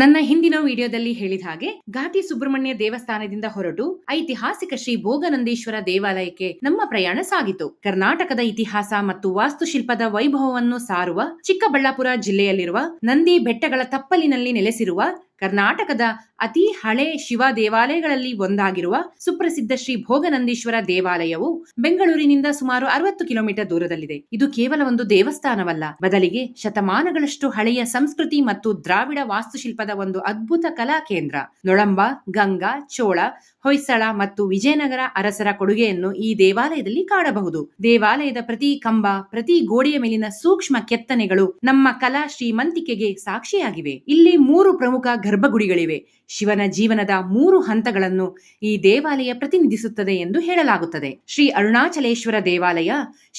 ನನ್ನ ಹಿಂದಿನ ವಿಡಿಯೋದಲ್ಲಿ ಹೇಳಿದ ಹಾಗೆ ಘಾಟಿ ಸುಬ್ರಹ್ಮಣ್ಯ ದೇವಸ್ಥಾನದಿಂದ ಹೊರಟು ಐತಿಹಾಸಿಕ ಶ್ರೀ ಭೋಗನಂದೀಶ್ವರ ದೇವಾಲಯಕ್ಕೆ ನಮ್ಮ ಪ್ರಯಾಣ ಸಾಗಿತು. ಕರ್ನಾಟಕದ ಇತಿಹಾಸ ಮತ್ತು ವಾಸ್ತುಶಿಲ್ಪದ ವೈಭವವನ್ನು ಸಾರುವ ಚಿಕ್ಕಬಳ್ಳಾಪುರ ಜಿಲ್ಲೆಯಲ್ಲಿರುವ ನಂದಿ ಬೆಟ್ಟಗಳ ತಪ್ಪಲಿನಲ್ಲಿ ನೆಲೆಸಿರುವ ಕರ್ನಾಟಕದ ಅತಿ ಹಳೆ ಶಿವ ದೇವಾಲಯಗಳಲ್ಲಿ ಒಂದಾಗಿರುವ ಸುಪ್ರಸಿದ್ಧ ಶ್ರೀ ಭೋಗನಂದೀಶ್ವರ ದೇವಾಲಯವು ಬೆಂಗಳೂರಿನಿಂದ ಸುಮಾರು 60 ಕಿಲೋಮೀಟರ್ ದೂರದಲ್ಲಿದೆ. ಇದು ಕೇವಲ ಒಂದು ದೇವಸ್ಥಾನವಲ್ಲ, ಬದಲಿಗೆ ಶತಮಾನಗಳಷ್ಟು ಹಳೆಯ ಸಂಸ್ಕೃತಿ ಮತ್ತು ದ್ರಾವಿಡ ವಾಸ್ತುಶಿಲ್ಪದ ಒಂದು ಅದ್ಭುತ ಕಲಾ ಕೇಂದ್ರ. ನೊಳಂಬ, ಗಂಗಾ, ಚೋಳ, ಹೊಯ್ಸಳ ಮತ್ತು ವಿಜಯನಗರ ಅರಸರ ಕೊಡುಗೆಯನ್ನು ಈ ದೇವಾಲಯದಲ್ಲಿ ಕಾಣಬಹುದು. ದೇವಾಲಯದ ಪ್ರತಿ ಕಂಬ, ಪ್ರತಿ ಗೋಡೆಯ ಮೇಲಿನ ಸೂಕ್ಷ್ಮ ಕೆತ್ತನೆಗಳು ನಮ್ಮ ಕಲಾ ಶ್ರೀಮಂತಿಕೆಗೆ ಸಾಕ್ಷಿಯಾಗಿವೆ. ಇಲ್ಲಿ 3 ಪ್ರಮುಖ ಗರ್ಭಗುಡಿಗಳಿವೆ. ಶಿವನ ಜೀವನದ 3 ಹಂತಗಳನ್ನು ಈ ದೇವಾಲಯ ಪ್ರತಿನಿಧಿಸುತ್ತದೆ ಎಂದು ಹೇಳಲಾಗುತ್ತದೆ. ಶ್ರೀ ಅರುಣಾಚಲೇಶ್ವರ ದೇವಾಲಯ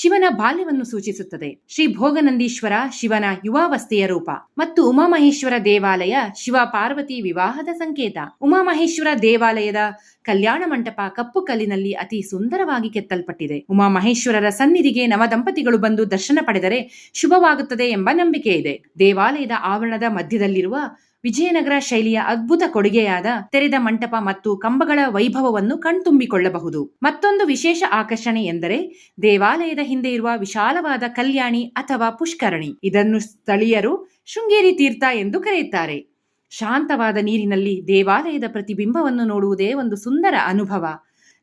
ಶಿವನ ಬಾಲ್ಯವನ್ನು ಸೂಚಿಸುತ್ತದೆ. ಶ್ರೀ ಭೋಗನಂದೀಶ್ವರ ಶಿವನ ಯುವಾವಸ್ಥೆಯ ರೂಪ ಮತ್ತು ಉಮಾಮಹೇಶ್ವರ ದೇವಾಲಯ ಶಿವ ಪಾರ್ವತಿ ವಿವಾಹದ ಸಂಕೇತ. ಉಮಾಮಹೇಶ್ವರ ದೇವಾಲಯದ ಕಲ್ಯಾಣ ಮಂಟಪ ಕಪ್ಪು ಕಲ್ಲಿನಲ್ಲಿ ಅತಿ ಸುಂದರವಾಗಿ ಕೆತ್ತಲ್ಪಟ್ಟಿದೆ. ಉಮಾಮಹೇಶ್ವರರ ಸನ್ನಿಧಿಗೆ ನವದಂಪತಿಗಳು ಬಂದು ದರ್ಶನ ಪಡೆದರೆ ಶುಭವಾಗುತ್ತದೆ ಎಂಬ ನಂಬಿಕೆ ಇದೆ. ದೇವಾಲಯದ ಆವರಣದ ಮಧ್ಯದಲ್ಲಿರುವ ವಿಜಯನಗರ ಶೈಲಿಯ ಅದ್ಭುತ ಕೊಡುಗೆಯಾದ ತೆರೆದ ಮಂಟಪ ಮತ್ತು ಕಂಬಗಳ ವೈಭವವನ್ನು ಕಣ್ತುಂಬಿಕೊಳ್ಳಬಹುದು. ಮತ್ತೊಂದು ವಿಶೇಷ ಆಕರ್ಷಣೆ ಎಂದರೆ ದೇವಾಲಯದ ಹಿಂದೆ ಇರುವ ವಿಶಾಲವಾದ ಕಲ್ಯಾಣಿ ಅಥವಾ ಪುಷ್ಕರಣಿ. ಇದನ್ನು ಸ್ಥಳೀಯರು ಶೃಂಗೇರಿ ತೀರ್ಥ ಎಂದು ಕರೆಯುತ್ತಾರೆ. ಶಾಂತವಾದ ನೀರಿನಲ್ಲಿ ದೇವಾಲಯದ ಪ್ರತಿಬಿಂಬವನ್ನು ನೋಡುವುದೇ ಒಂದು ಸುಂದರ ಅನುಭವ.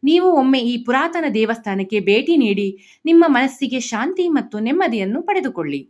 ನೀವು ಒಮ್ಮೆ ಈ ಪುರಾತನ ದೇವಸ್ಥಾನಕ್ಕೆ ಭೇಟಿ ನೀಡಿ ನಿಮ್ಮ ಮನಸ್ಸಿಗೆ ಶಾಂತಿ ಮತ್ತು ನೆಮ್ಮದಿಯನ್ನು ಪಡೆದುಕೊಳ್ಳಿ.